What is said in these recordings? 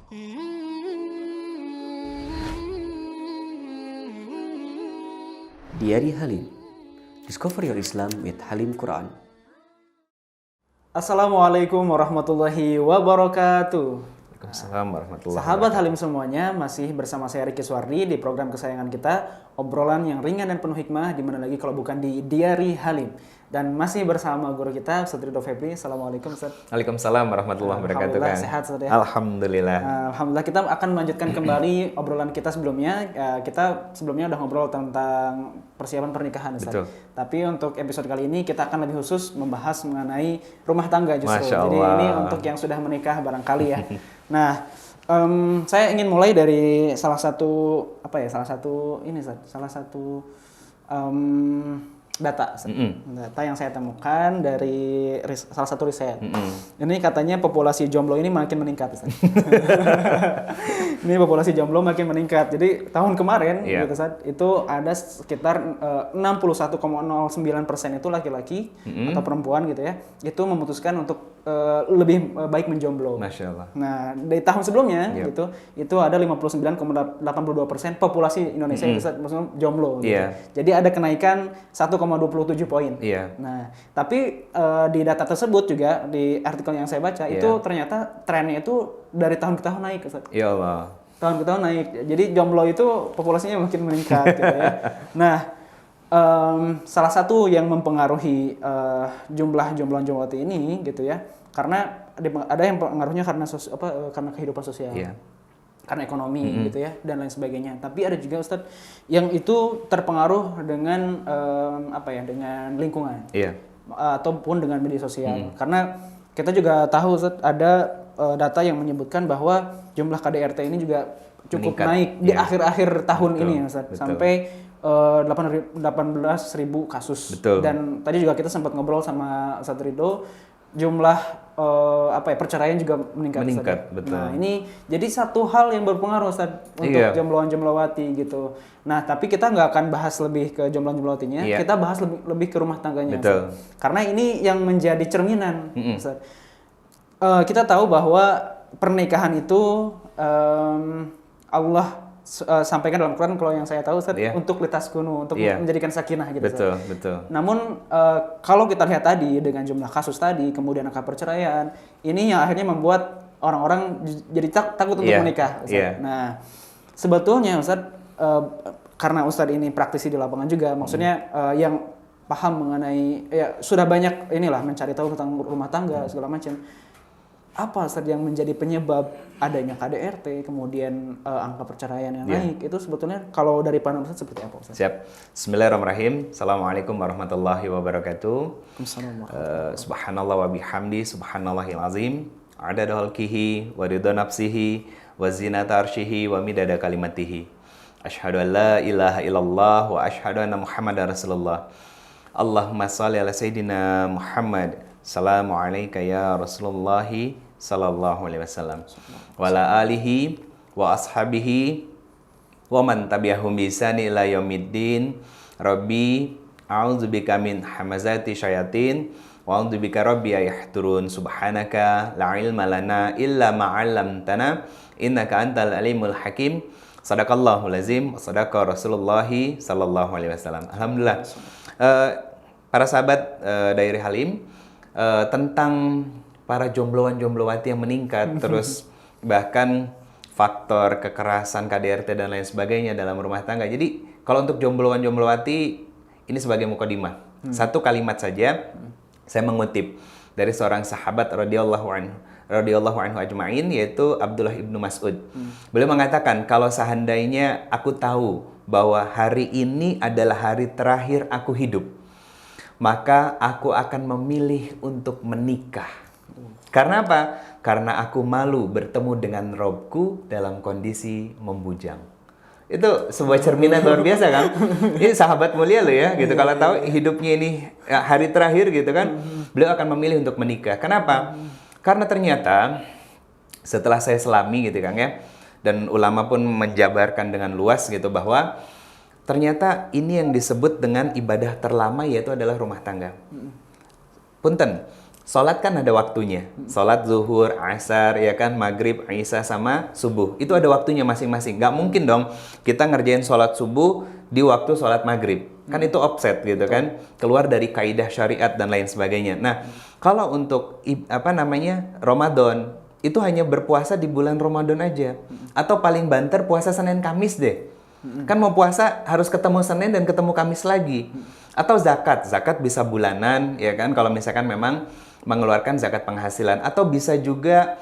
Diari Halim. Discover your Islam with Halim Quran. Assalamualaikum warahmatullahi wabarakatuh. Waalaikumsalam warahmatullahi Sahabat Halim semuanya, masih bersama saya Riki Suwardi di program kesayangan kita, obrolan yang ringan dan penuh hikmah, di mana lagi kalau bukan di Diari Halim. Dan masih bersama guru kita, Ustaz Ridho Febri. Assalamualaikum, Ustaz. Waalaikumsalam warahmatullahi wabarakatuh. Alhamdulillah sehat, Ustaz ya. Alhamdulillah. Alhamdulillah, kita akan melanjutkan kembali obrolan kita sebelumnya. Kita sebelumnya udah ngobrol tentang persiapan pernikahan, Ustaz. Betul. Tapi untuk episode kali ini kita akan lebih khusus membahas mengenai rumah tangga justru. Masya Jadi Allah. ini untuk yang sudah menikah barangkali ya. Nah, saya ingin mulai dari salah satu data yang saya temukan dari salah satu riset. Ini katanya populasi jomblo ini makin meningkat. Ini populasi jomblo makin meningkat. Jadi tahun kemarin gitu, itu ada sekitar 61,09% itu laki-laki atau perempuan gitu ya, itu memutuskan untuk lebih baik menjomblo. Masya Allah. Nah, dari tahun sebelumnya gitu, itu ada 59,82% populasi Indonesia yang maksudnya jomblo gitu. Jadi ada kenaikan 1,27 poin. Nah, tapi di data tersebut juga di artikel yang saya baca itu ternyata trennya itu dari tahun ke tahun naik, Ustaz. Ya Allah. Tahun ke tahun naik. Jadi jomblo itu populasinya makin meningkat gitu ya. Nah, salah satu yang mempengaruhi jumlah jomblo-jomblowati ini gitu ya, karena ada yang pengaruhnya karena karena kehidupan sosial, karena ekonomi gitu ya, dan lain sebagainya. Tapi ada juga, Ustadz, yang itu terpengaruh dengan dengan lingkungan, ataupun dengan media sosial. Karena kita juga tahu, Ustadz, ada data yang menyebutkan bahwa jumlah KDRT ini juga cukup naik di akhir-akhir tahun ini, Ustadz, sampai 18.000 kasus. Dan tadi juga kita sempat ngobrol sama Ustadz Ridho, jumlah perceraian juga meningkat. Betul. Nah, ini jadi satu hal yang berpengaruh, Ustadz, untuk jombloan-jomblowati gitu. Nah, tapi kita nggak akan bahas lebih ke jombloan-jomblowatinya, kita bahas lebih ke rumah tangganya. Karena ini yang menjadi cerminan, Ustadz. Kita tahu bahwa pernikahan itu Allah sampaikan dalam Quran, kalau yang saya tahu, Ustaz, untuk litaskunu, untuk menjadikan sakinah gitu. Betul. Namun kalau kita lihat tadi dengan jumlah kasus tadi, kemudian angka perceraian, ini yang akhirnya membuat orang-orang jadi takut untuk menikah, Ustaz. Nah, sebetulnya, Ustaz, karena Ustaz ini praktisi di lapangan juga, maksudnya yang paham mengenai sudah banyak mencari tahu tentang rumah tangga segala macam. Apa, Ustaz, yang menjadi penyebab adanya KDRT, kemudian angka perceraian yang naik, itu sebetulnya kalau dari pandangan Ustaz seperti apa, Ustaz? Siap. Bismillahirrahmanirrahim. Assalamualaikum warahmatullahi wabarakatuh. Subhanallah wa bihamdi, subhanallahil azim. Adada khalqihi wa ridha nafsihi wa zinata arsyihi wa midada kalimatihi. Asyhadu an la ilaha illallah wa asyhadu anna Muhammadar Rasulullah. Allahumma shalli ala sayyidina Muhammad. Assalamu alayka ya Rasulullahi sallallahu alaihi wasallam wa ala alihi wa ashabihi wa man tabi'ahum bi ihsan ila yaumiddin. Rabbi a'udzubika min hamazati syayatin wa a'udzubika rabbi ayahdurun. Subhanaka la ilma lana illa ma 'allamtana innaka antal alimul hakim. Sadaqallahul azim wa sadaqa Rasulullahi sallallahu alaihi wasallam. Alhamdulillah. Para sahabat Diari Halim, tentang para jombloan-jomblowati yang meningkat, terus bahkan faktor kekerasan, KDRT dan lain sebagainya dalam rumah tangga. Jadi kalau untuk jombloan-jomblowati ini sebagai mukadimah, satu kalimat saja saya mengutip dari seorang sahabat radhiyallahu anhu ajma'in, yaitu Abdullah ibnu Mas'ud. Beliau mengatakan, kalau seandainya aku tahu bahwa hari ini adalah hari terakhir aku hidup, maka aku akan memilih untuk menikah. Karena apa? Karena aku malu bertemu dengan Robku dalam kondisi membujang. Itu sebuah cerminan luar biasa kan? Ini sahabat mulia loh ya, gitu. Kalau tahu hidupnya ini hari terakhir gitu kan, beliau akan memilih untuk menikah. Kenapa? Karena ternyata setelah saya selami gitu kan ya, dan ulama pun menjabarkan dengan luas gitu bahwa ternyata ini yang disebut dengan ibadah terlama, yaitu adalah rumah tangga. Punten, Sholat kan ada waktunya. Sholat zuhur, asar, ya kan, maghrib, isya sama subuh. Itu ada waktunya masing-masing. Nggak mungkin dong kita ngerjain sholat subuh di waktu sholat maghrib. Kan itu offset gitu kan. Keluar dari kaidah syariat dan lain sebagainya. Nah, kalau untuk Ramadan, itu hanya berpuasa di bulan Ramadan aja. Atau paling banter puasa Senin Kamis deh. Kan mau puasa harus ketemu Senin dan ketemu Kamis lagi. Atau zakat bisa bulanan, ya kan, kalau misalkan memang mengeluarkan zakat penghasilan. Atau bisa juga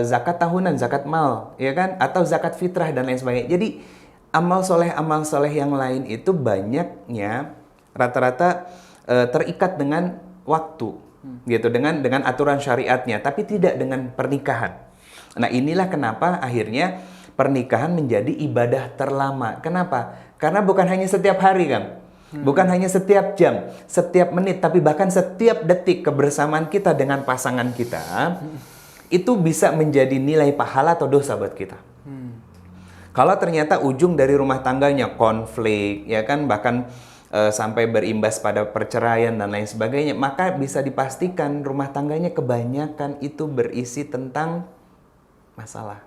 zakat tahunan, zakat mal, ya kan, atau zakat fitrah dan lain sebagainya. Jadi amal soleh yang lain itu banyaknya rata-rata terikat dengan waktu, gitu, dengan aturan syariatnya, tapi tidak dengan pernikahan. Nah, inilah kenapa akhirnya pernikahan menjadi ibadah terlama. Kenapa? Karena bukan hanya setiap hari, Kang. Bukan hanya setiap jam, setiap menit, tapi bahkan setiap detik kebersamaan kita dengan pasangan kita, itu bisa menjadi nilai pahala atau dosa buat kita. Kalau ternyata ujung dari rumah tangganya konflik, ya kan, bahkan sampai berimbas pada perceraian dan lain sebagainya, maka bisa dipastikan rumah tangganya kebanyakan itu berisi tentang masalah.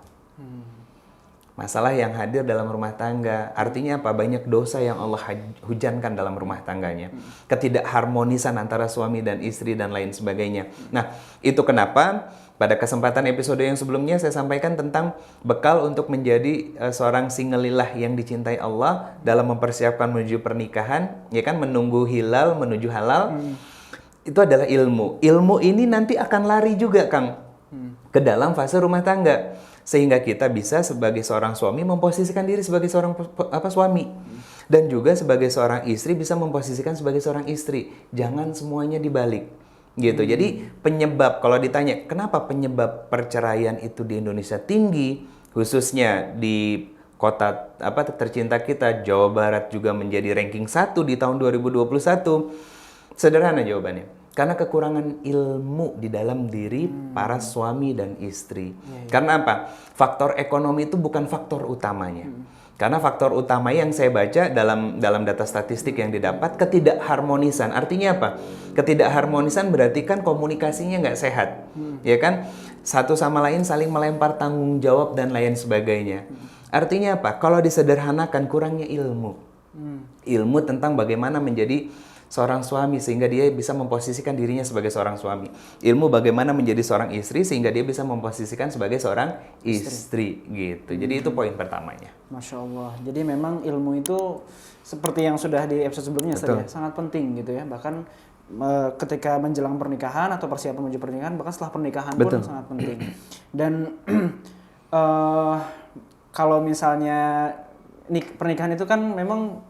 Masalah yang hadir dalam rumah tangga. Artinya apa? Banyak dosa yang Allah hujankan dalam rumah tangganya. Ketidakharmonisan antara suami dan istri dan lain sebagainya. Nah, itu kenapa pada kesempatan episode yang sebelumnya saya sampaikan tentang bekal untuk menjadi seorang single lillah yang dicintai Allah dalam mempersiapkan menuju pernikahan, ya kan, menunggu hilal menuju halal. Itu adalah ilmu. Ilmu ini nanti akan lari juga, Kang, ke dalam fase rumah tangga. Sehingga kita bisa sebagai seorang suami memposisikan diri sebagai seorang suami. Dan juga sebagai seorang istri bisa memposisikan sebagai seorang istri. Jangan semuanya dibalik. Gitu. Jadi penyebab, kalau ditanya kenapa penyebab perceraian itu di Indonesia tinggi, khususnya di kota tercinta kita, Jawa Barat juga menjadi ranking 1 di tahun 2021. Sederhana jawabannya. Karena kekurangan ilmu di dalam diri para suami dan istri. Karena apa? Faktor ekonomi itu bukan faktor utamanya. Karena faktor utama yang saya baca dalam data statistik yang didapat, ketidakharmonisan. Artinya apa? Ketidakharmonisan berarti kan komunikasinya nggak sehat. Ya kan? Satu sama lain saling melempar tanggung jawab dan lain sebagainya. Artinya apa? Kalau disederhanakan, kurangnya ilmu. Ilmu tentang bagaimana menjadi seorang suami sehingga dia bisa memposisikan dirinya sebagai seorang suami. Ilmu bagaimana menjadi seorang istri sehingga dia bisa memposisikan sebagai seorang istri gitu. Jadi itu poin pertamanya. Masya Allah. Jadi memang ilmu itu seperti yang sudah di episode sebelumnya sangat penting gitu ya. Bahkan ketika menjelang pernikahan atau persiapan menuju pernikahan, bahkan setelah pernikahan pun sangat penting. Dan kalau misalnya pernikahan itu kan memang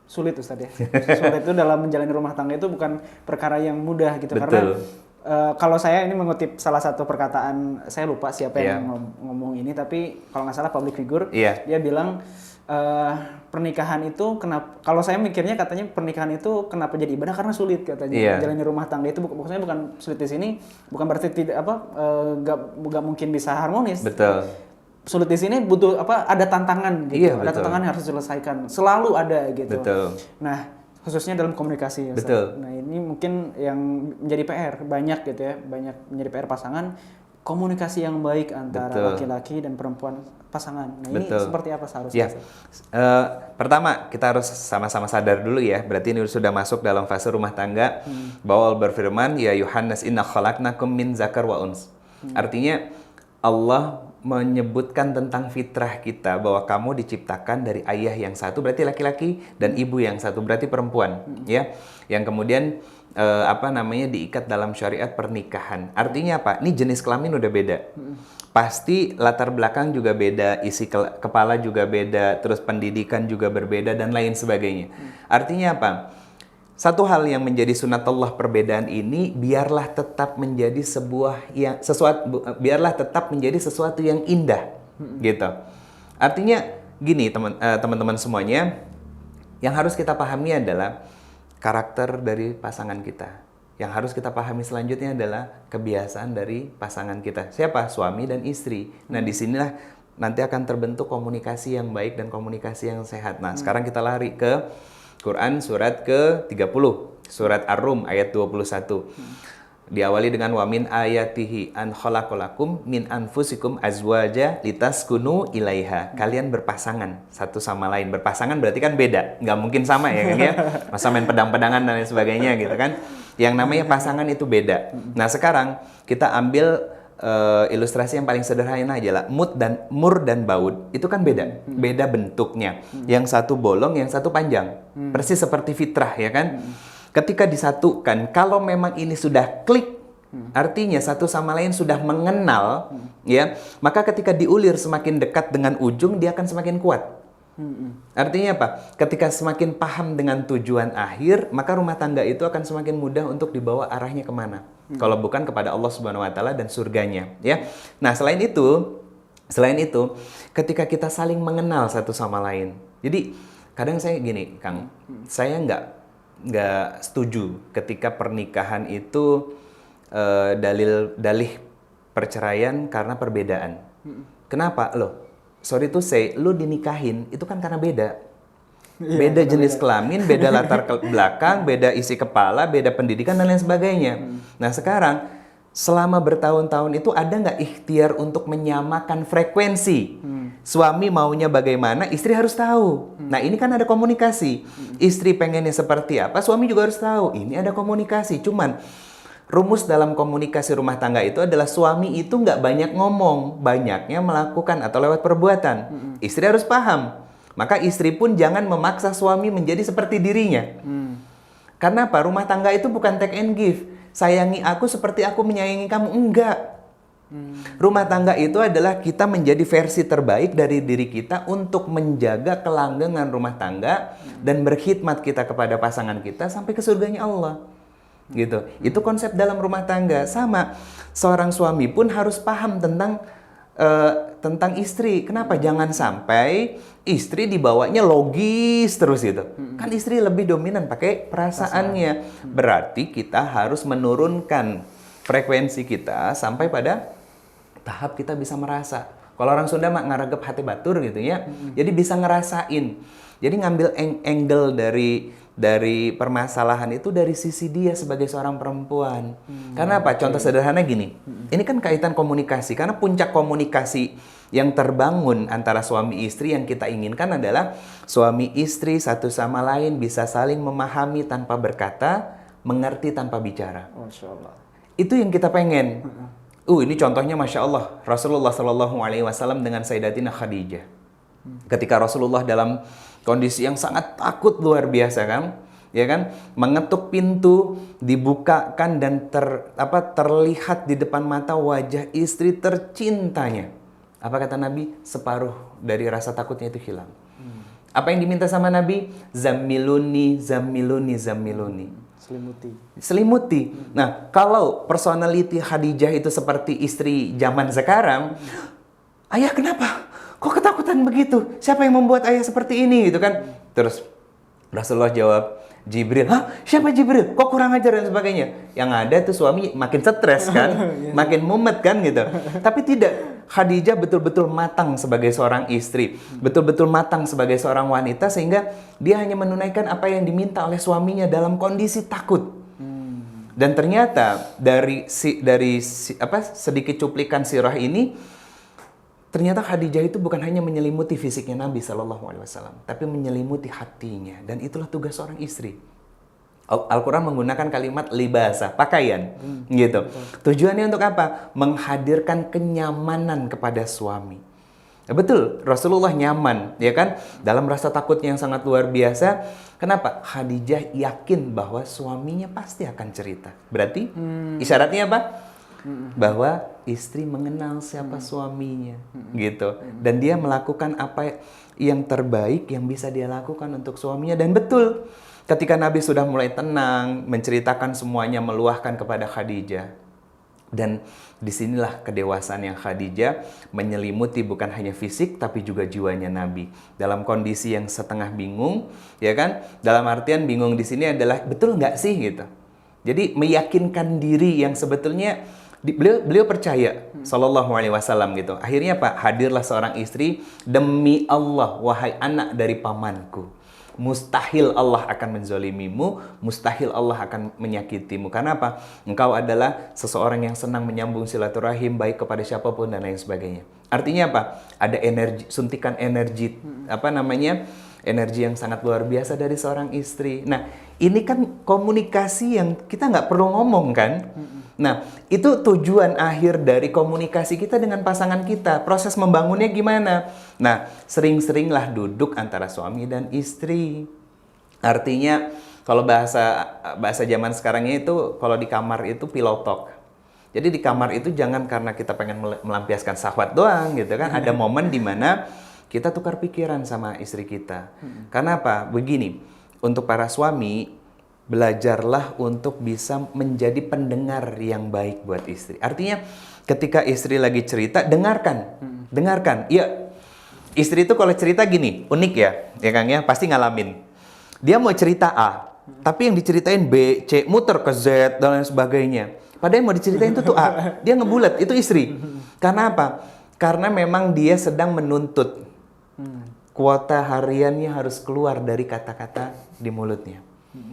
sulit, Ustaz ya. Sulit itu dalam menjalani rumah tangga itu bukan perkara yang mudah gitu. Karena kalau saya ini mengutip salah satu perkataan, saya lupa siapa yang ngomong ini, tapi kalau nggak salah public figure, dia bilang pernikahan itu kenapa, kalau saya mikirnya katanya pernikahan itu kenapa jadi ibadah karena sulit katanya. Menjalani rumah tangga itu maksudnya bukan sulit di sini, bukan berarti nggak mungkin bisa harmonis. Betul. Sulit di sini butuh ada tantangan gitu. Ada tantangan yang harus diselesaikan. Selalu ada gitu. Betul. Nah, khususnya dalam komunikasi ya. Betul. Nah, ini mungkin yang menjadi PR banyak gitu ya. Banyak menjadi PR pasangan, komunikasi yang baik antara laki-laki dan perempuan pasangan. Nah, ini seperti apa seharusnya? Pertama, kita harus sama-sama sadar dulu ya. Berarti ini sudah masuk dalam fase rumah tangga. Bahwa Allah berfirman, ya Yuhannas inna khalaqnakum min zakar wa uns. Artinya Allah menyebutkan tentang fitrah kita bahwa kamu diciptakan dari ayah yang satu berarti laki-laki dan ibu yang satu berarti perempuan, ya, yang kemudian diikat dalam syariat pernikahan. Artinya apa? Ini jenis kelamin udah beda. Pasti latar belakang juga beda, isi kepala juga beda, terus pendidikan juga berbeda dan lain sebagainya. Artinya apa? Satu hal yang menjadi sunatullah perbedaan ini biarlah tetap menjadi tetap menjadi sesuatu yang indah, gitu. Artinya gini teman-teman semuanya, yang harus kita pahami adalah karakter dari pasangan kita. Yang harus kita pahami selanjutnya adalah kebiasaan dari pasangan kita. Siapa? Suami dan istri. Nah, disinilah nanti akan terbentuk komunikasi yang baik dan komunikasi yang sehat. Nah, sekarang kita lari ke Quran surat ke-30, surat Ar-Rum ayat 21. Diawali dengan wa min ayatihi an khalaqalakum min anfusikum azwaja litaskunu ilaiha. Kalian berpasangan satu sama lain. Berpasangan berarti kan beda, nggak mungkin sama ya kan ya. Masa main pedang-pedangan dan lain sebagainya gitu kan. Yang namanya pasangan itu beda. Nah sekarang kita ambil ilustrasi yang paling sederhana aja lah. Mur dan baud itu kan beda. Beda bentuknya. Yang satu bolong, yang satu panjang. Persis seperti fitrah ya kan. Ketika disatukan, kalau memang ini sudah klik, artinya satu sama lain sudah mengenal, ya, maka ketika diulir semakin dekat dengan ujung, dia akan semakin kuat. Artinya apa? Ketika semakin paham dengan tujuan akhir, maka rumah tangga itu akan semakin mudah untuk dibawa arahnya kemana. Kalau bukan kepada Allah Subhanahu Wa Taala dan surganya, ya. Nah, selain itu, ketika kita saling mengenal satu sama lain, jadi kadang saya gini, Kang, saya nggak setuju ketika pernikahan itu dalih perceraian karena perbedaan. Kenapa? Loh, sorry to say, lu dinikahin itu kan karena beda. Beda jenis kelamin, beda latar belakang, beda isi kepala, beda pendidikan dan lain sebagainya. Nah sekarang selama bertahun-tahun itu ada nggak ikhtiar untuk menyamakan frekuensi? Suami maunya bagaimana, istri harus tahu. Nah ini kan ada komunikasi. Istri pengennya seperti apa, suami juga harus tahu. Ini ada komunikasi. Cuman rumus dalam komunikasi rumah tangga itu adalah suami itu nggak banyak ngomong, banyaknya melakukan atau lewat perbuatan. Istri harus paham. Maka istri pun jangan memaksa suami menjadi seperti dirinya. Karena apa? Rumah tangga itu bukan take and give. Sayangi aku seperti aku menyayangi kamu. Enggak. Rumah tangga itu adalah kita menjadi versi terbaik dari diri kita untuk menjaga kelanggengan rumah tangga dan berkhidmat kita kepada pasangan kita sampai ke surganya Allah. Gitu. Itu konsep dalam rumah tangga. Sama, seorang suami pun harus paham tentang istri. Kenapa? Jangan sampai istri dibawanya logis terus gitu. Kan istri lebih dominan pakai perasaannya. Berarti kita harus menurunkan frekuensi kita sampai pada tahap kita bisa merasa. Kalau orang Sunda mah ngaregep hati batur gitu ya. Jadi bisa ngerasain. Jadi ngambil angle dari permasalahan itu dari sisi dia sebagai seorang perempuan. Karena apa? Contoh sederhana gini. Ini kan kaitan komunikasi. Karena puncak komunikasi yang terbangun antara suami istri yang kita inginkan adalah suami istri satu sama lain bisa saling memahami tanpa berkata, mengerti tanpa bicara. Masya Allah. Itu yang kita pengen. Ini contohnya Masya Allah. Rasulullah SAW dengan Sayyidatina Khadijah. Ketika Rasulullah dalam kondisi yang sangat takut luar biasa kan, ya kan, mengetuk pintu, dibukakan dan terlihat di depan mata wajah istri tercintanya. Apa kata Nabi? Separuh dari rasa takutnya itu hilang. Apa yang diminta sama Nabi? Zammiluni, zammiluni, zammiluni. Selimuti. Nah, kalau personality Khadijah itu seperti istri zaman sekarang, ayah kenapa? Kok ketakutan begitu? Siapa yang membuat ayah seperti ini? Gitu kan? Terus Rasulullah jawab, Jibril. Hah? Siapa Jibril? Kok kurang ajar dan sebagainya? Yang ada tuh suami makin stres kan? Makin mumet kan gitu. Tapi tidak. Khadijah betul-betul matang sebagai seorang istri. Betul-betul matang sebagai seorang wanita. Sehingga dia hanya menunaikan apa yang diminta oleh suaminya dalam kondisi takut. Dan ternyata dari sedikit cuplikan sirah ini, ternyata Khadijah itu bukan hanya menyelimuti fisiknya Nabi SAW, tapi menyelimuti hatinya. Dan itulah tugas seorang istri. Al-Quran menggunakan kalimat libasa, pakaian, gitu. Tujuannya untuk apa? Menghadirkan kenyamanan kepada suami. Betul, Rasulullah nyaman, ya kan? Dalam rasa takutnya yang sangat luar biasa. Kenapa? Khadijah yakin bahwa suaminya pasti akan cerita. Berarti isyaratnya apa? Bahwa istri mengenal siapa suaminya, gitu. Dan dia melakukan apa yang terbaik yang bisa dia lakukan untuk suaminya. Dan betul, ketika Nabi sudah mulai tenang, menceritakan semuanya, meluahkan kepada Khadijah. Dan disinilah kedewasaan yang Khadijah menyelimuti bukan hanya fisik, tapi juga jiwanya Nabi. Dalam kondisi yang setengah bingung, ya kan? Dalam artian bingung di sini adalah, betul nggak sih gitu. Jadi meyakinkan diri yang sebetulnya beliau percaya, Sallallahu Alaihi Wasallam gitu. Akhirnya Pak, hadirlah seorang istri, demi Allah, wahai anak dari pamanku. mustahil Allah akan menzolimimu, mustahil Allah akan menyakitimu. Karena apa? Engkau adalah seseorang yang senang menyambung silaturahim baik kepada siapapun dan lain sebagainya. Artinya apa? Ada energi, suntikan energi, energi yang sangat luar biasa dari seorang istri. Nah, ini kan komunikasi yang kita nggak perlu ngomong kan? Nah, itu tujuan akhir dari komunikasi kita dengan pasangan kita. Proses membangunnya gimana? Nah, sering-seringlah duduk antara suami dan istri. Artinya, kalau bahasa zaman sekarangnya itu, kalau di kamar itu pillow talk. Jadi di kamar itu jangan karena kita pengen melampiaskan syahwat doang gitu kan. Ada momen di mana kita tukar pikiran sama istri kita. Karena apa? Begini, untuk para suami, belajarlah untuk bisa menjadi pendengar yang baik buat istri. Artinya ketika istri lagi cerita, dengarkan. Dengarkan. Ya, istri itu kalau cerita gini, unik ya Kang ya, pasti ngalamin. Dia mau cerita A, tapi yang diceritain B, C, muter ke Z dan lain sebagainya. Padahal yang mau diceritain itu tuh A. Dia ngebulat, itu istri. Karena apa? Karena memang dia sedang menuntut. Kuota hariannya harus keluar dari kata-kata di mulutnya.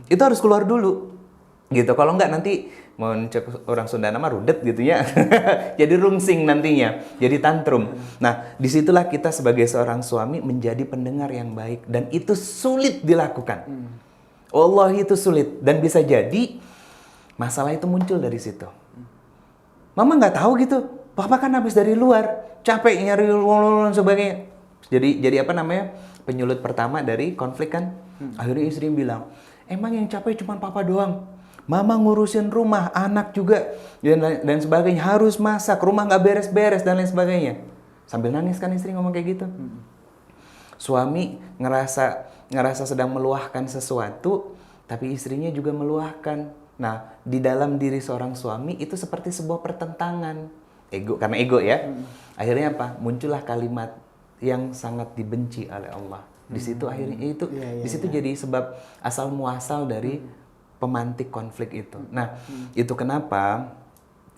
Itu harus keluar dulu. Gitu. Kalau enggak nanti mau cek orang Sunda nama rudet gitu ya. Jadi rungsing nantinya, jadi tantrum. Nah, disitulah kita sebagai seorang suami menjadi pendengar yang baik dan itu sulit dilakukan. Wallahi itu sulit dan bisa jadi masalah itu muncul dari situ. Mama nggak tahu gitu. Papa kan habis dari luar, capek nyari dan sebagainya. Jadi penyulut pertama dari konflik kan. Akhirnya istri bilang, emang yang capek cuma papa doang. Mama ngurusin rumah, anak juga dan sebagainya, harus masak, rumah nggak beres-beres dan lain sebagainya. Sambil nangis kan istri ngomong kayak gitu. Suami ngerasa sedang meluahkan sesuatu, tapi istrinya juga meluahkan. Nah, di dalam diri seorang suami itu seperti sebuah pertentangan. Karena ego ya. Akhirnya apa? Muncullah kalimat yang sangat dibenci oleh Allah. Di situ akhirnya di situ jadi sebab asal muasal dari pemantik konflik itu. Nah, itu kenapa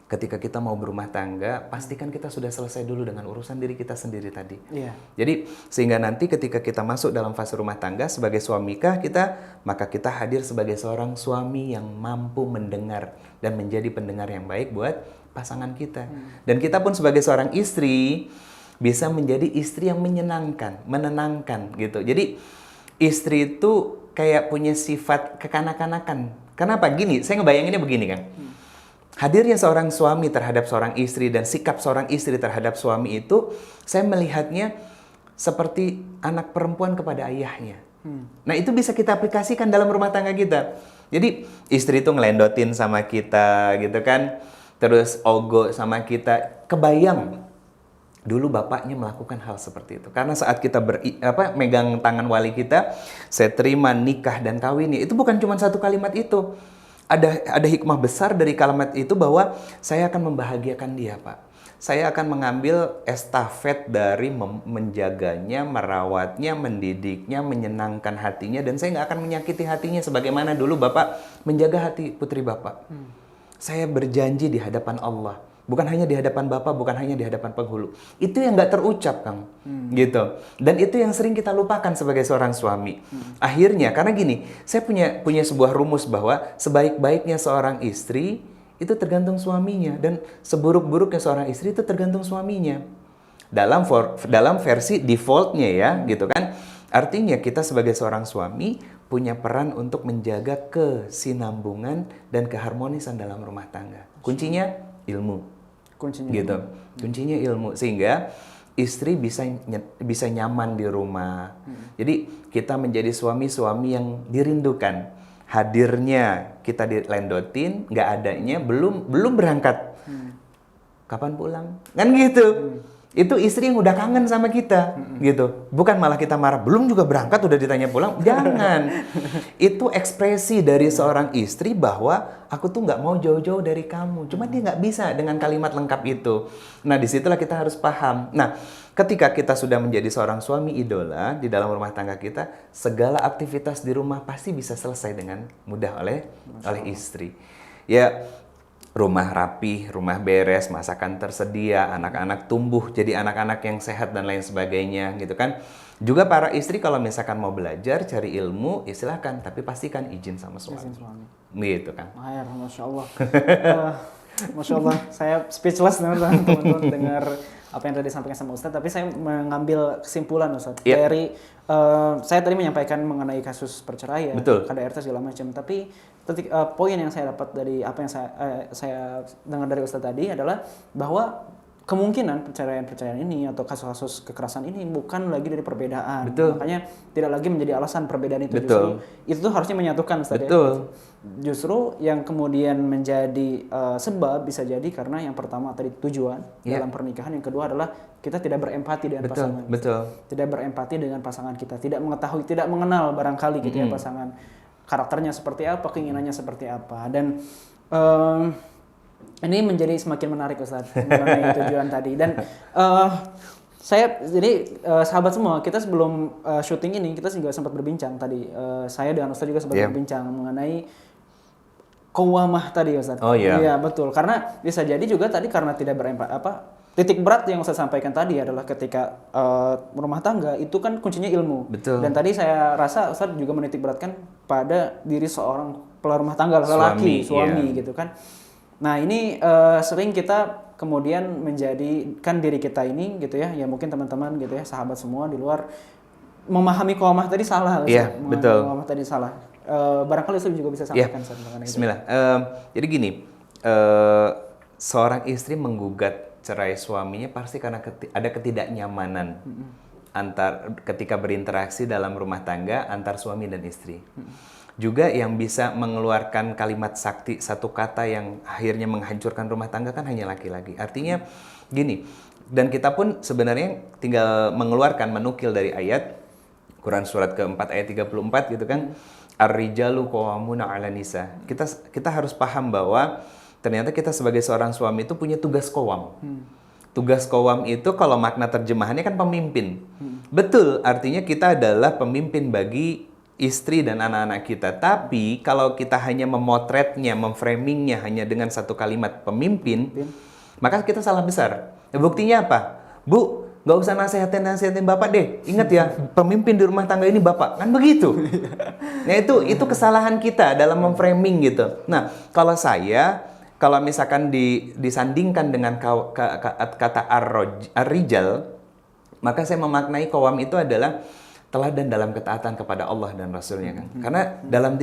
ketika kita mau berumah tangga, pastikan kita sudah selesai dulu dengan urusan diri kita sendiri tadi. Jadi sehingga nanti ketika kita masuk dalam fase rumah tangga sebagai suamikah maka kita hadir sebagai seorang suami yang mampu mendengar dan menjadi pendengar yang baik buat pasangan kita. Dan kita pun sebagai seorang istri bisa menjadi istri yang menyenangkan, menenangkan gitu. Jadi istri itu kayak punya sifat kekanak-kanakan. Kenapa? Gini, saya ngebayanginnya begini kan. Hadirnya seorang suami terhadap seorang istri dan sikap seorang istri terhadap suami itu, saya melihatnya seperti anak perempuan kepada ayahnya. Nah, itu bisa kita aplikasikan dalam rumah tangga kita. Jadi istri itu ngelendotin sama kita gitu kan. Terus ogo sama kita. Kebayang dulu bapaknya melakukan hal seperti itu. Karena saat kita megang tangan wali kita, saya terima nikah dan kawinnya. Itu bukan cuma satu kalimat itu. Ada hikmah besar dari kalimat itu bahwa saya akan membahagiakan dia, Pak. Saya akan mengambil estafet dari menjaganya, merawatnya, mendidiknya, menyenangkan hatinya, dan saya nggak akan menyakiti hatinya sebagaimana dulu Bapak menjaga hati putri Bapak. Saya berjanji di hadapan Allah. Bukan hanya di hadapan Bapak, bukan hanya di hadapan penghulu. Itu yang nggak terucap, Kang. Gitu. Dan itu yang sering kita lupakan sebagai seorang suami. Akhirnya, karena gini, saya punya sebuah rumus bahwa sebaik-baiknya seorang istri itu tergantung suaminya. Dan seburuk-buruknya seorang istri itu tergantung suaminya. Dalam versi defaultnya ya, gitu kan. Artinya kita sebagai seorang suami punya peran untuk menjaga kesinambungan dan keharmonisan dalam rumah tangga. Kuncinya ilmu. Kuncinya ilmu sehingga istri bisa nyaman di rumah. Jadi kita menjadi suami-suami yang dirindukan. Hadirnya kita dilendotin, nggak adanya belum berangkat. Kapan pulang? Kan gitu. Itu istri yang udah kangen sama kita, gitu. Bukan malah kita marah, belum juga berangkat udah ditanya pulang. Jangan. Itu ekspresi dari seorang istri bahwa aku tuh nggak mau jauh-jauh dari kamu. Cuma dia nggak bisa dengan kalimat lengkap itu. Nah, disitulah kita harus paham. Nah, ketika kita sudah menjadi seorang suami idola di dalam rumah tangga kita, segala aktivitas di rumah pasti bisa selesai dengan mudah oleh istri. Ya, rumah rapih, rumah beres, masakan tersedia, anak-anak tumbuh jadi anak-anak yang sehat dan lain sebagainya gitu kan. Juga para istri kalau misalkan mau belajar, cari ilmu, ya silahkan, tapi pastikan izin sama suami. Izin suami. Gitu kan. Mahir, Masya Allah. Masya Allah, saya speechless teman-teman dengar apa yang tadi disampaikan sama Ustadz, tapi saya mengambil kesimpulan Ustadz dari saya tadi menyampaikan mengenai kasus perceraian, KDRT segala macam, tapi poin yang saya dapat dari apa yang saya dengar dari Ustadz tadi adalah bahwa kemungkinan perceraian ini atau kasus-kasus kekerasan ini bukan lagi dari perbedaan. Makanya tidak lagi menjadi alasan perbedaan itu. Justru itu tuh harusnya menyatukan Ustaz. Justru yang kemudian menjadi sebab bisa jadi karena yang pertama tadi tujuan dalam pernikahan, yang kedua adalah kita tidak berempati dengan pasangan. Tidak berempati dengan pasangan kita, tidak mengetahui, tidak mengenal barangkali gitu ya pasangan, karakternya seperti apa, keinginannya seperti apa. Dan ini menjadi semakin menarik Ustaz mengenai tujuan tadi. Dan sahabat semua, kita sebelum syuting ini kita juga sempat berbincang tadi. Saya dan Ustaz juga sempat berbincang mengenai qawwamah tadi Ustaz. Iya betul. Karena bisa jadi juga tadi karena tidak titik berat yang Ustaz sampaikan tadi adalah ketika rumah tangga itu kan kuncinya ilmu. Dan tadi saya rasa Ustaz juga menitik beratkan pada diri seorang kepala rumah tangga, lelaki, suami gitu kan. Nah ini sering kita kemudian menjadikan diri kita ini gitu ya mungkin teman-teman gitu ya, sahabat semua di luar memahami qawwamah tadi salah. Qawwamah tadi salah. Barangkali Ustaz juga bisa sampaikan mengenai itu. Bismillah. Jadi gini, seorang istri menggugat cerai suaminya pasti karena ada ketidaknyamanan ketika berinteraksi dalam rumah tangga antar suami dan istri. Juga yang bisa mengeluarkan kalimat sakti, satu kata yang akhirnya menghancurkan rumah tangga kan hanya laki-laki. Artinya gini, dan kita pun sebenarnya tinggal menukil dari ayat Quran surat keempat ayat 34 gitu kan. Ar-rijalu qawwamuna 'ala nisa. Kita harus paham bahwa ternyata kita sebagai seorang suami itu punya tugas qawwam. Tugas qawwam itu kalau makna terjemahannya kan pemimpin. Betul, artinya kita adalah pemimpin bagi istri dan anak-anak kita. Tapi kalau kita hanya memotretnya, memframingnya hanya dengan satu kalimat pemimpin, maka kita salah besar. Buktinya apa? Bu, nggak usah nasihatin bapak deh. Ingat ya, pemimpin di rumah tangga ini bapak. Kan begitu. Nah itu kesalahan kita dalam memframing gitu. Nah kalau misalkan disandingkan dengan kata ar-rijal, maka saya memaknai qawwam itu adalah teladan dalam ketaatan kepada Allah dan Rasulnya kan. Karena dalam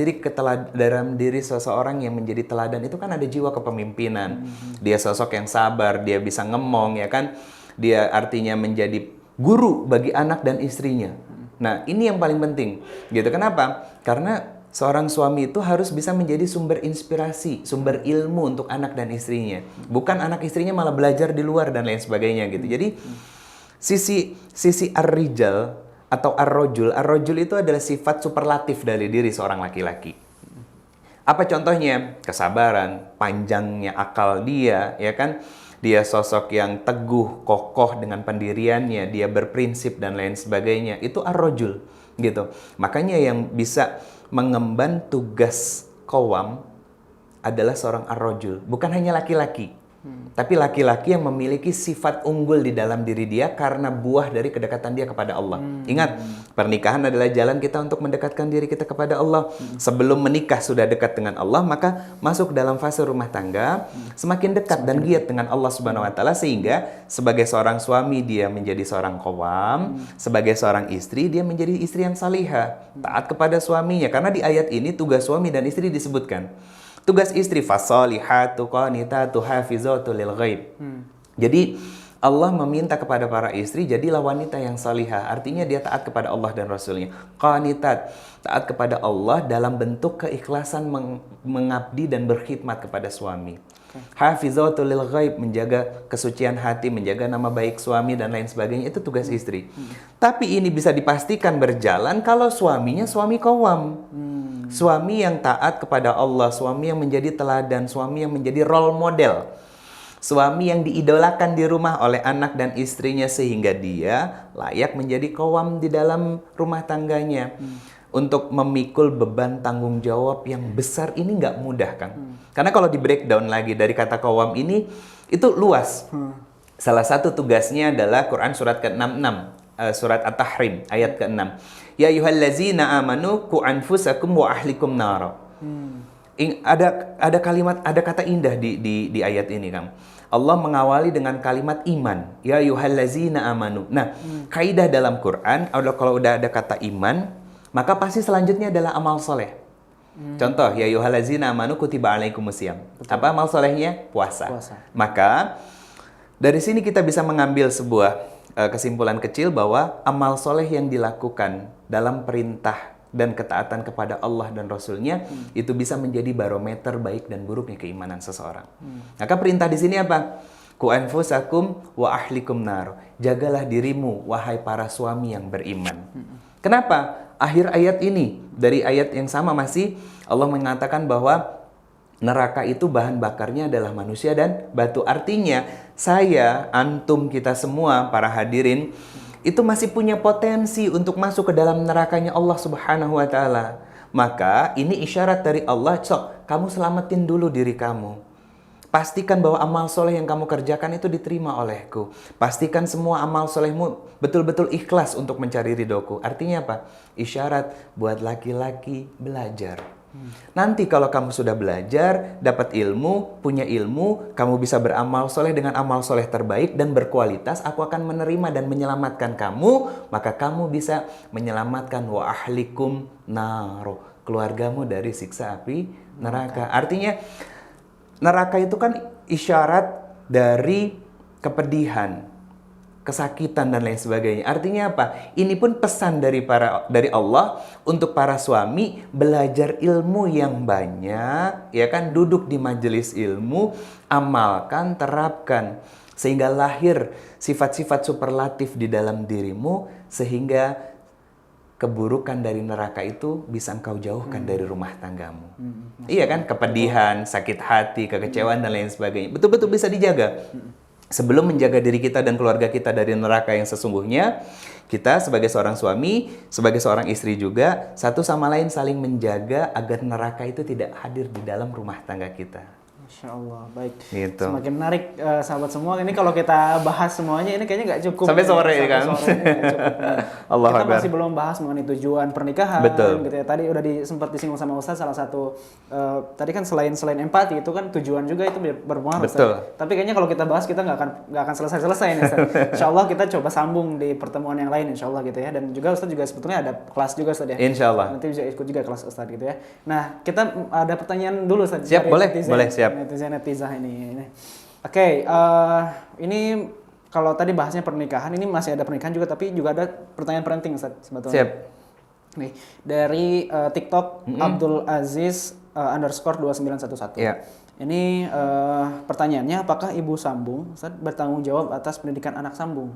diri seseorang yang menjadi teladan itu kan ada jiwa kepemimpinan. Dia sosok yang sabar, dia bisa ngemong ya kan. Dia artinya menjadi guru bagi anak dan istrinya. Nah, ini yang paling penting. Gitu. Kenapa? Karena seorang suami itu harus bisa menjadi sumber inspirasi, sumber ilmu untuk anak dan istrinya. Bukan anak istrinya malah belajar di luar dan lain sebagainya gitu. Jadi sisi ar-rijal atau ar-rajul itu adalah sifat superlatif dari diri seorang laki-laki. Apa contohnya? Kesabaran, panjangnya akal dia, ya kan? Dia sosok yang teguh, kokoh dengan pendiriannya, dia berprinsip dan lain sebagainya. Itu ar-rajul, gitu. Makanya yang bisa mengemban tugas qawwam adalah seorang ar-rajul, bukan hanya laki-laki. Tapi laki-laki yang memiliki sifat unggul di dalam diri dia karena buah dari kedekatan dia kepada Allah. Ingat, pernikahan adalah jalan kita untuk mendekatkan diri kita kepada Allah. Sebelum menikah sudah dekat dengan Allah, maka masuk dalam fase rumah tangga semakin dekat dan giat dengan Allah Subhanahu wa taala, sehingga sebagai seorang suami dia menjadi seorang qawwam, sebagai seorang istri dia menjadi istri yang salihah, taat kepada suaminya. Karena di ayat ini tugas suami dan istri disebutkan. Tugas istri fasolihatu qanitatu hafizatu lil ghaib. Jadi Allah meminta kepada para istri jadilah wanita yang salihah. Artinya dia taat kepada Allah dan Rasulnya. Qanitat, taat kepada Allah dalam bentuk keikhlasan mengabdi dan berkhidmat kepada suami. Hafizatu lil ghaib, menjaga kesucian hati, menjaga nama baik suami dan lain sebagainya, itu tugas istri. Tapi ini bisa dipastikan berjalan kalau suaminya suami qawwam. Suami yang taat kepada Allah, suami yang menjadi teladan, suami yang menjadi role model. Suami yang diidolakan di rumah oleh anak dan istrinya sehingga dia layak menjadi qawwam di dalam rumah tangganya. untuk memikul beban tanggung jawab yang besar ini nggak mudah, Kang. Karena kalau di breakdown lagi dari kata qawam ini, itu luas. Salah satu tugasnya adalah Quran surat ke-66, surat At-Tahrim, ayat ke-6. Ya ayyuhallazina amanu qu anfusakum wa ahlikum nara. Ada kalimat, ada kata indah di ayat ini, Kang. Allah mengawali dengan kalimat iman. Ya ayyuhallazina amanu. Nah, kaidah dalam Quran, kalau udah ada kata iman, maka pasti selanjutnya adalah amal soleh. Contoh, ya ayyuhallazina amanu kutiba alaikumusiyam. Apa amal solehnya? Puasa. Maka dari sini kita bisa mengambil sebuah kesimpulan kecil bahwa amal soleh yang dilakukan dalam perintah dan ketaatan kepada Allah dan Rasul-Nya itu bisa menjadi barometer baik dan buruknya keimanan seseorang. Maka perintah di sini apa? Qu anfusakum wa ahlikum nar. Jagalah dirimu wahai para suami yang beriman. Kenapa? Akhir ayat ini, dari ayat yang sama masih Allah mengatakan bahwa neraka itu bahan bakarnya adalah manusia dan batu. Artinya saya, antum, kita semua, para hadirin, itu masih punya potensi untuk masuk ke dalam nerakanya Allah Subhanahu wa Ta'ala. Maka ini isyarat dari Allah, sok kamu selamatin dulu diri kamu. Pastikan bahwa amal soleh yang kamu kerjakan itu diterima olehku. Pastikan semua amal solehmu betul-betul ikhlas untuk mencari ridhoku. Artinya apa? Isyarat buat laki-laki belajar. Nanti kalau kamu sudah belajar, dapat ilmu, punya ilmu, kamu bisa beramal soleh dengan amal soleh terbaik dan berkualitas, aku akan menerima dan menyelamatkan kamu, maka kamu bisa menyelamatkan wa ahlikum naro, keluargamu dari siksa api neraka. Artinya neraka itu kan isyarat dari kepedihan, kesakitan dan lain sebagainya. Artinya apa? Ini pun pesan dari Allah untuk para suami, belajar ilmu yang banyak, ya kan, duduk di majelis ilmu, amalkan, terapkan sehingga lahir sifat-sifat superlatif di dalam dirimu sehingga keburukan dari neraka itu bisa engkau jauhkan dari rumah tanggamu. Iya kan? Kepedihan, sakit hati, kekecewaan dan lain sebagainya. Betul-betul bisa dijaga. Sebelum menjaga diri kita dan keluarga kita dari neraka yang sesungguhnya, kita sebagai seorang suami, sebagai seorang istri juga, satu sama lain saling menjaga agar neraka itu tidak hadir di dalam rumah tangga kita. Masya Allah, baik. Gitu. Semakin menarik, sahabat semua. Ini kalau kita bahas semuanya, ini kayaknya nggak cukup. Sampai sore kan? Allah kita Akbar. masih belum bahas mengenai tujuan pernikahan. Betul. Gitu ya. Tadi udah sempat disinggung sama Ustaz, salah satu, tadi kan selain empati, itu kan tujuan juga itu berpengaruh. Betul. Ustaz. Tapi kayaknya kalau kita bahas, kita nggak akan selesai-selesai nih, Ustaz. Insya Allah kita coba sambung di pertemuan yang lain, Insya Allah gitu ya. Dan juga Ustaz juga sebetulnya ada kelas juga, Ustaz ya. Insya Allah. Nanti bisa ikut juga kelas Ustaz gitu ya. Nah, kita ada pertanyaan dulu, Ustaz. Siap, boleh, siap. Netizen ini. Oke, ini kalau tadi bahasnya pernikahan, ini masih ada pernikahan juga, tapi juga ada pertanyaan penting, Ustaz, sebetulnya. Siap. Nih, dari TikTok Abdul Aziz _2911. Iya. Ini pertanyaannya, apakah ibu sambung, Ustaz, bertanggung jawab atas pendidikan anak sambung?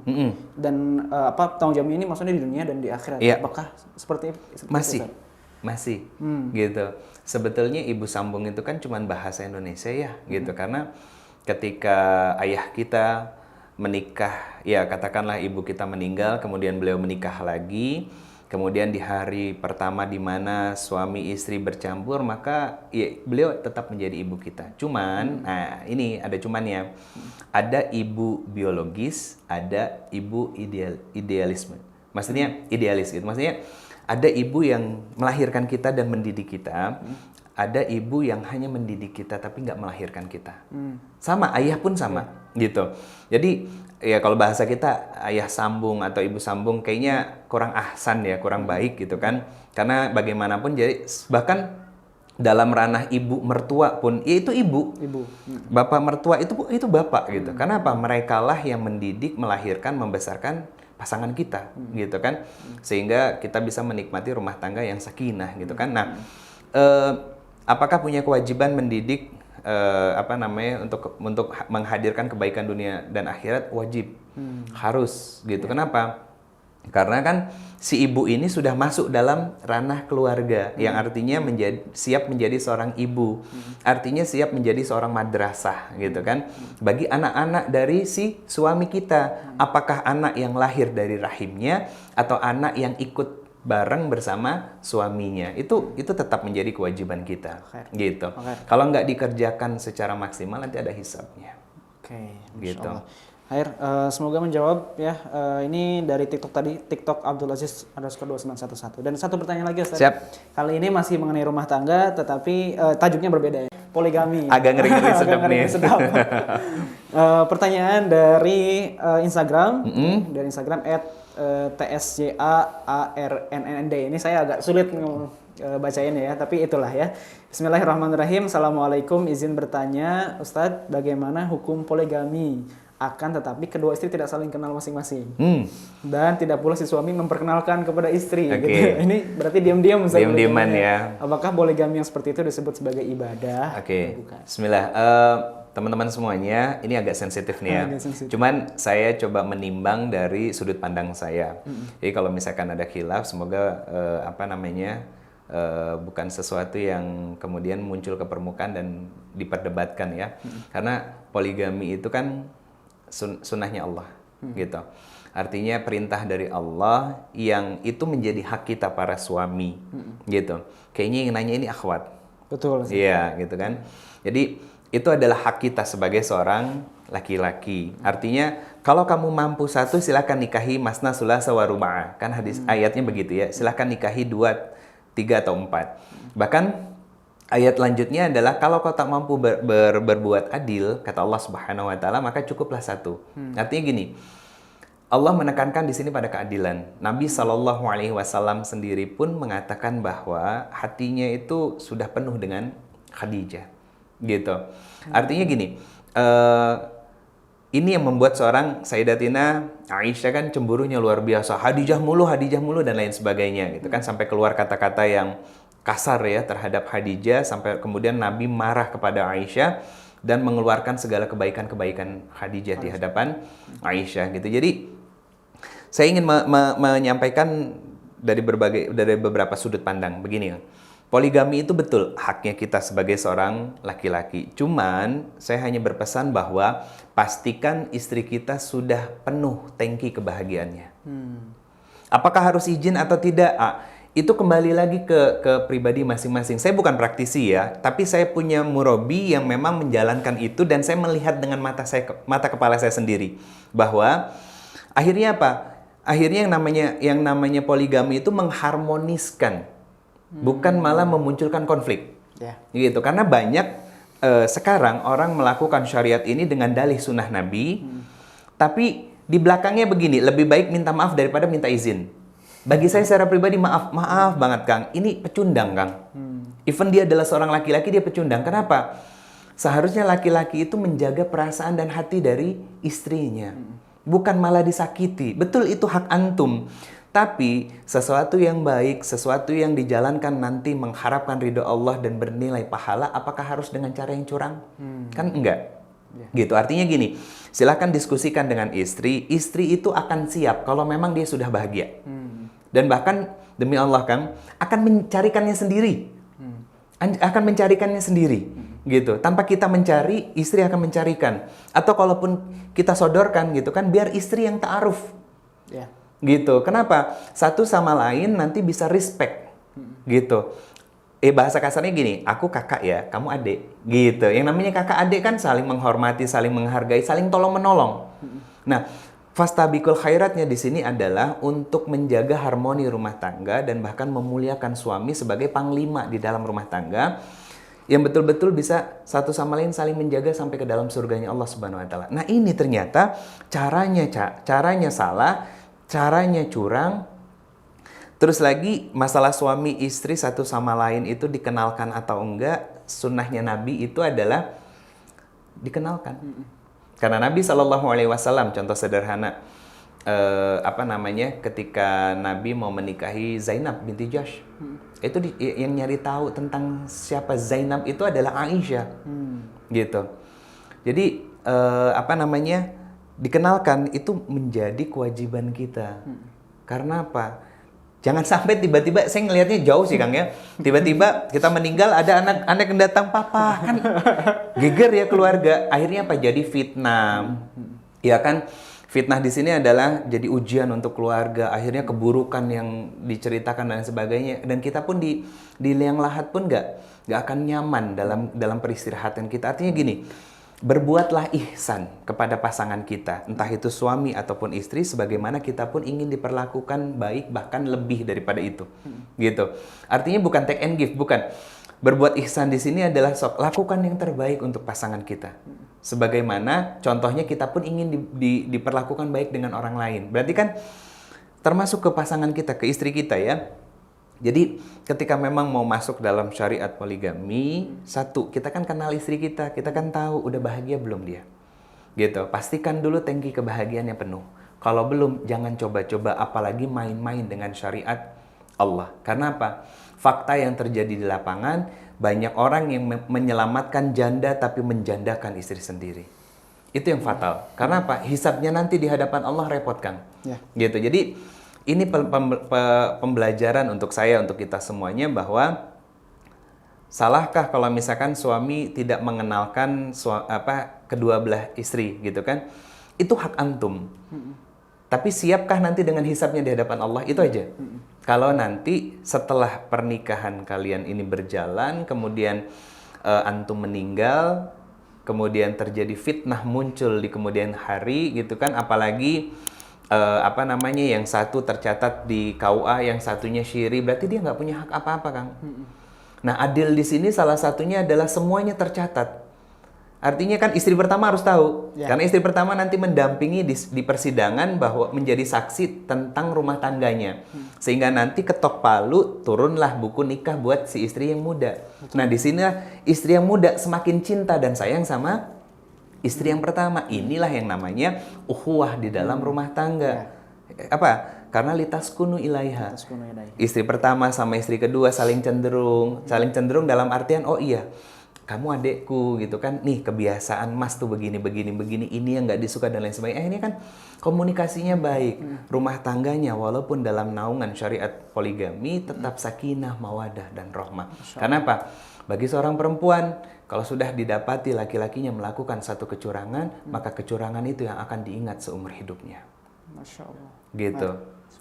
Dan apa tanggung jawabnya ini maksudnya di dunia dan di akhirat? Iya. Apakah seperti Masih. itu, Ustaz? Masih, gitu. Sebetulnya ibu sambung itu kan cuma bahasa Indonesia ya, gitu. Karena ketika ayah kita menikah, ya katakanlah ibu kita meninggal, kemudian beliau menikah lagi, kemudian di hari pertama di mana suami istri bercampur, maka ya, beliau tetap menjadi ibu kita. Cuman, nah ini ada cumannya, ada ibu biologis, ada ibu idealisme. Maksudnya idealis gitu, maksudnya ada ibu yang melahirkan kita dan mendidik kita. Ada ibu yang hanya mendidik kita tapi nggak melahirkan kita. Sama, ayah pun sama, gitu. Jadi ya kalau bahasa kita ayah sambung atau ibu sambung kayaknya kurang ahsan ya, kurang baik gitu kan. Karena bagaimanapun jadi bahkan dalam ranah ibu mertua pun ya itu ibu. Bapak mertua itu bapak gitu. Karena apa? Merekalah yang mendidik, melahirkan, membesarkan pasangan kita gitu kan, sehingga kita bisa menikmati rumah tangga yang sakinah gitu kan. Nah, apakah punya kewajiban mendidik untuk menghadirkan kebaikan dunia dan akhirat? Wajib, harus gitu. Kenapa? Karena kan si ibu ini sudah masuk dalam ranah keluarga, yang artinya siap menjadi seorang ibu, artinya siap menjadi seorang madrasah gitu kan, bagi anak-anak dari si suami kita. Apakah anak yang lahir dari rahimnya atau anak yang ikut bareng bersama suaminya. Itu tetap menjadi kewajiban kita. Gitu. Kalau nggak dikerjakan secara maksimal nanti ada hisabnya. Oke, gitu. Allah. Khair, semoga menjawab ya. Ini dari TikTok tadi, TikTok Abdul Aziz _2911. Dan satu pertanyaan lagi Ustaz. Siap. Kali ini masih mengenai rumah tangga, tetapi tajuknya berbeda ya. Poligami. Agak ngeri-ngeri sedap nih. Pertanyaan dari Instagram, dari Instagram @tsjaarnnd. Ini saya agak sulit bacain ya, tapi itulah ya. Bismillahirrahmanirrahim. Assalamualaikum, izin bertanya, Ustadz, bagaimana hukum poligami? Akan tetapi kedua istri tidak saling kenal masing-masing. Dan tidak pula si suami memperkenalkan kepada istri. Gitu. Ini berarti diam-diam. Diam-diaman ya. Apakah poligami yang seperti itu disebut sebagai ibadah? Bismillah. Teman-teman semuanya, ini agak sensitif nih ya. Cuman saya coba menimbang dari sudut pandang saya. Jadi kalau misalkan ada khilaf, semoga bukan sesuatu yang kemudian muncul ke permukaan dan diperdebatkan ya. Karena poligami itu kan sunnahnya Allah, gitu. Artinya perintah dari Allah yang itu menjadi hak kita para suami, gitu. Kayaknya yang nanya ini akhwat. Betul. Iya, gitu kan. Jadi itu adalah hak kita sebagai seorang laki-laki. Artinya kalau kamu mampu satu, silakan nikahi masna sulasa wa ruba'a. Kan hadis ayatnya begitu ya. Silakan nikahi 2, 3 atau 4. Bahkan ayat lanjutnya adalah kalau kau tak mampu berbuat adil, kata Allah Subhanahu wa taala, maka cukuplah satu. Artinya gini, Allah menekankan di sini pada keadilan. Nabi Shallallahu alaihi wasallam sendiri pun mengatakan bahwa hatinya itu sudah penuh dengan Khadijah. Gitu. Artinya gini, ini yang membuat seorang Sayyidatina Aisyah kan cemburunya luar biasa. Khadijah mulu dan lain sebagainya gitu kan, sampai keluar kata-kata yang kasar ya terhadap Khadijah, sampai kemudian Nabi marah kepada Aisyah dan mengeluarkan segala kebaikan-kebaikan Khadijah di hadapan Aisyah gitu. Jadi saya ingin menyampaikan dari beberapa sudut pandang begini. Poligami itu betul haknya kita sebagai seorang laki-laki. Cuman saya hanya berpesan bahwa pastikan istri kita sudah penuh tangki kebahagiaannya. Apakah harus izin atau tidak? Itu kembali lagi ke pribadi masing-masing. Saya bukan praktisi ya, tapi saya punya murabi yang memang menjalankan itu, dan saya melihat dengan mata kepala saya sendiri bahwa akhirnya apa? Akhirnya yang namanya poligami itu mengharmoniskan, bukan malah memunculkan konflik. Gitu. Karena banyak sekarang orang melakukan syariat ini dengan dalih sunnah Nabi, tapi di belakangnya begini, lebih baik minta maaf daripada minta izin. Bagi saya secara pribadi, maaf banget Kang, ini pecundang Kang. Even dia adalah seorang laki-laki, dia pecundang. Kenapa? Seharusnya laki-laki itu menjaga perasaan dan hati dari istrinya, bukan malah disakiti. Betul, itu hak antum. Tapi sesuatu yang baik, sesuatu yang dijalankan nanti mengharapkan ridho Allah dan bernilai pahala, apakah harus dengan cara yang curang? Kan enggak. Gitu. Artinya gini, silakan diskusikan dengan istri. Istri itu akan siap kalau memang dia sudah bahagia. Dan bahkan demi Allah Kang, akan mencarikannya sendiri. Akan mencarikannya sendiri. Gitu. Tanpa kita mencari, istri akan mencarikan. Atau kalaupun kita sodorkan gitu kan, biar istri yang ta'aruf. Gitu. Kenapa? Satu sama lain nanti bisa respect. Gitu. Bahasa kasarnya gini, aku kakak ya, kamu adik. Gitu. Yang namanya kakak adik kan saling menghormati, saling menghargai, saling tolong-menolong. Nah, fastabiqul khairatnya di sini adalah untuk menjaga harmoni rumah tangga dan bahkan memuliakan suami sebagai panglima di dalam rumah tangga yang betul-betul bisa satu sama lain saling menjaga sampai ke dalam surganya Allah Subhanahu wa taala. Nah, ini ternyata caranya salah, caranya curang. Terus lagi masalah suami istri satu sama lain itu dikenalkan atau enggak, sunnahnya Nabi itu adalah dikenalkan. Karena Nabi SAW, contoh sederhana, ketika Nabi mau menikahi Zainab binti Jahsy, itu yang nyari tahu tentang siapa Zainab itu adalah Aisyah, gitu. Jadi dikenalkan itu menjadi kewajiban kita. Karena apa? Jangan sampai tiba-tiba, saya ngelihatnya jauh sih Kang ya, tiba-tiba kita meninggal ada anak yang datang, papa, kan geger ya keluarga. Akhirnya apa? Jadi fitnah. Ya kan? Fitnah di sini adalah jadi ujian untuk keluarga, akhirnya keburukan yang diceritakan dan sebagainya, dan kita pun di liang lahat pun nggak akan nyaman dalam peristirahatan kita. Artinya gini, berbuatlah ihsan kepada pasangan kita, entah itu suami ataupun istri, sebagaimana kita pun ingin diperlakukan baik, bahkan lebih daripada itu, gitu. Artinya bukan take and give, bukan. Berbuat ihsan di sini adalah lakukan yang terbaik untuk pasangan kita. Sebagaimana contohnya kita pun ingin diperlakukan baik dengan orang lain. Berarti kan termasuk ke pasangan kita, ke istri kita ya. Jadi ketika memang mau masuk dalam syariat poligami, satu, kita kan kenal istri kita kan tahu udah bahagia belum dia. Gitu. Pastikan dulu tangki kebahagiaannya penuh. Kalau belum, jangan coba-coba apalagi main-main dengan syariat Allah. Karena apa? Fakta yang terjadi di lapangan, banyak orang yang menyelamatkan janda tapi menjandakan istri sendiri. Itu yang fatal. Karena apa? Hisabnya nanti di hadapan Allah repot, Kang. Ya. Gitu. Jadi ini pembelajaran untuk saya, untuk kita semuanya, bahwa salahkah kalau misalkan suami tidak mengenalkan kedua belah istri, gitu kan? Itu hak antum. Tapi siapkah nanti dengan hisabnya di hadapan Allah? Itu aja. Kalau nanti setelah pernikahan kalian ini berjalan, kemudian antum meninggal, kemudian terjadi fitnah muncul di kemudian hari, gitu kan? Apalagi yang satu tercatat di KUA, yang satunya syiri, berarti dia nggak punya hak apa-apa, Kang. Nah, adil di sini salah satunya adalah semuanya tercatat. Artinya kan istri pertama harus tahu, karena istri pertama nanti mendampingi di persidangan bahwa menjadi saksi tentang rumah tangganya, sehingga nanti ketok palu turunlah buku nikah buat si istri yang muda. Nah, di sini istri yang muda semakin cinta dan sayang sama istri yang pertama. Inilah yang namanya ukhuwah di dalam rumah tangga. Apa? Karena litaskunu ilaiha. Istri pertama sama istri kedua saling cenderung dalam artian, oh iya, kamu adekku, gitu kan, nih kebiasaan mas tuh begini, ini yang nggak disuka dan lain sebagainya. Ini kan komunikasinya baik, rumah tangganya walaupun dalam naungan syariat poligami tetap sakinah, mawadah, dan rahmah. Karena apa? Bagi seorang perempuan, kalau sudah didapati laki-lakinya melakukan satu kecurangan, maka kecurangan itu yang akan diingat seumur hidupnya. Masya Allah. Gitu.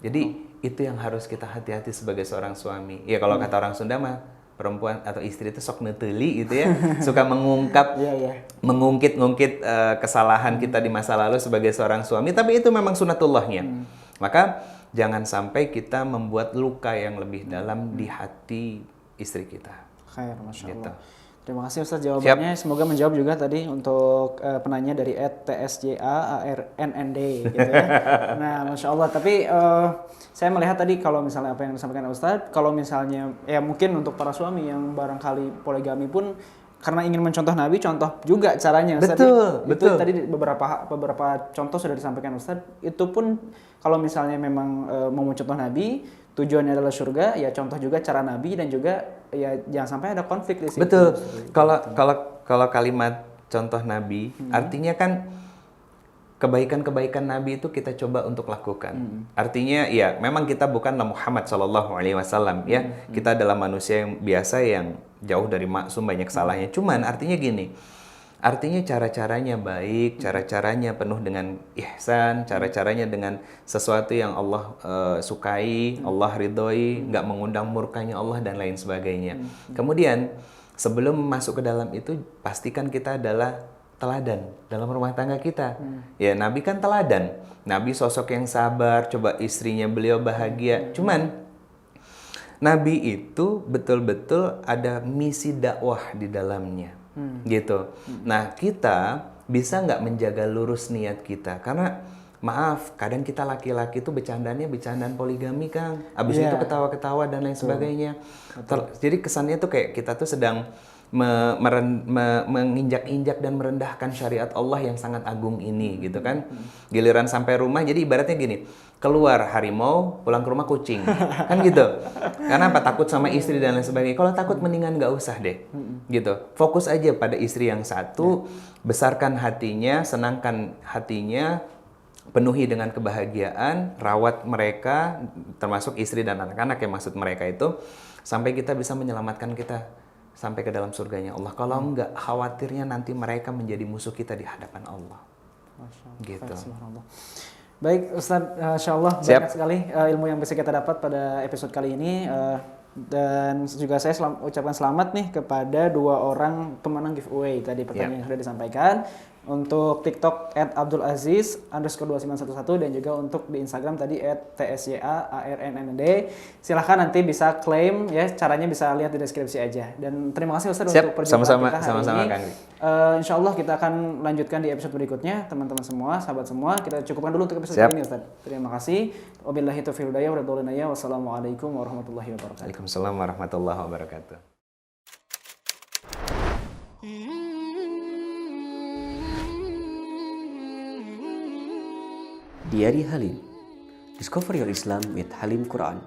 Jadi itu yang harus kita hati-hati sebagai seorang suami. Ya kalau kata orang Sunda mah, perempuan atau istri itu sok neteli gitu ya, suka mengungkit kesalahan kita di masa lalu sebagai seorang suami, tapi itu memang sunatullahnya. Maka jangan sampai kita membuat luka yang lebih dalam di hati istri kita. Khair, Masya Allah. Terima kasih Ustaz jawabannya. Siap. Semoga menjawab juga tadi untuk penanya dari @tsjaarnnd gitu ya. Nah, Masya Allah. Tapi saya melihat tadi kalau misalnya apa yang disampaikan Ustaz, kalau misalnya ya mungkin untuk para suami yang barangkali poligami pun karena ingin mencontoh Nabi, contoh juga caranya Ustaz. Betul. Itu tadi beberapa contoh sudah disampaikan Ustaz. Itu pun kalau misalnya memang mau mencontoh Nabi, tujuannya adalah surga, ya contoh juga cara Nabi, dan juga ya jangan sampai ada konflik di situ. Betul. Kalau kalimat contoh Nabi, artinya kan kebaikan-kebaikan Nabi itu kita coba untuk lakukan. Artinya ya memang kita bukanlah Muhammad SAW ya. Kita adalah manusia yang biasa yang jauh dari maksum, banyak salahnya. Cuman artinya gini, artinya cara-caranya baik, cara-caranya penuh dengan ihsan, cara-caranya dengan sesuatu yang Allah sukai, Allah ridhoi, nggak mengundang murkanya Allah dan lain sebagainya. Kemudian sebelum masuk ke dalam itu, pastikan kita adalah teladan dalam rumah tangga kita. Ya, Nabi kan teladan. Nabi sosok yang sabar, coba istrinya beliau bahagia. Cuman Nabi itu betul-betul ada misi dakwah di dalamnya. Gitu. Nah, kita bisa nggak menjaga lurus niat kita? Karena maaf, kadang kita laki-laki itu bercandaan poligami, Kang. Abis itu ketawa-ketawa dan lain sebagainya. Jadi kesannya tuh kayak kita tuh sedang menginjak-injak dan merendahkan syariat Allah yang sangat agung ini, gitu kan. Giliran sampai rumah, jadi ibaratnya gini, keluar harimau, pulang ke rumah kucing, kan gitu. Karena apa? Takut sama istri dan lain sebagainya. Kalau takut mendingan nggak usah deh, gitu. Fokus aja pada istri yang satu, besarkan hatinya, senangkan hatinya, penuhi dengan kebahagiaan, rawat mereka, termasuk istri dan anak-anak yang maksud mereka itu, sampai kita bisa menyelamatkan kita sampai ke dalam surganya Allah. Kalau enggak, khawatirnya nanti mereka menjadi musuh kita di hadapan Allah. Masya Allah. Gitu. Subhanallah. Baik Ustadz, Insya Allah Siap. banyak sekali ilmu yang bisa kita dapat pada episode kali ini. Dan juga saya ucapkan selamat nih kepada 2 orang pemenang giveaway tadi pertanyaan yang sudah disampaikan. Untuk TikTok @abdulaziz_2911 dan juga untuk di Instagram tadi @tsyaarnnd. Silahkan nanti bisa klaim ya, caranya bisa lihat di deskripsi aja. Dan terima kasih Ustadz untuk perjumpaan kita hari ini. Insya Allah kita akan lanjutkan di episode berikutnya, teman-teman semua, sahabat semua. Kita cukupkan dulu untuk episode kali ini Ustadz. Terima kasih. Wabillahi taufiq wal hidayah. Wassalamualaikum warahmatullahi wabarakatuh. Waalaikumsalam warahmatullahi wabarakatuh. Diari Halim. Discover your Islam with Halim Quran.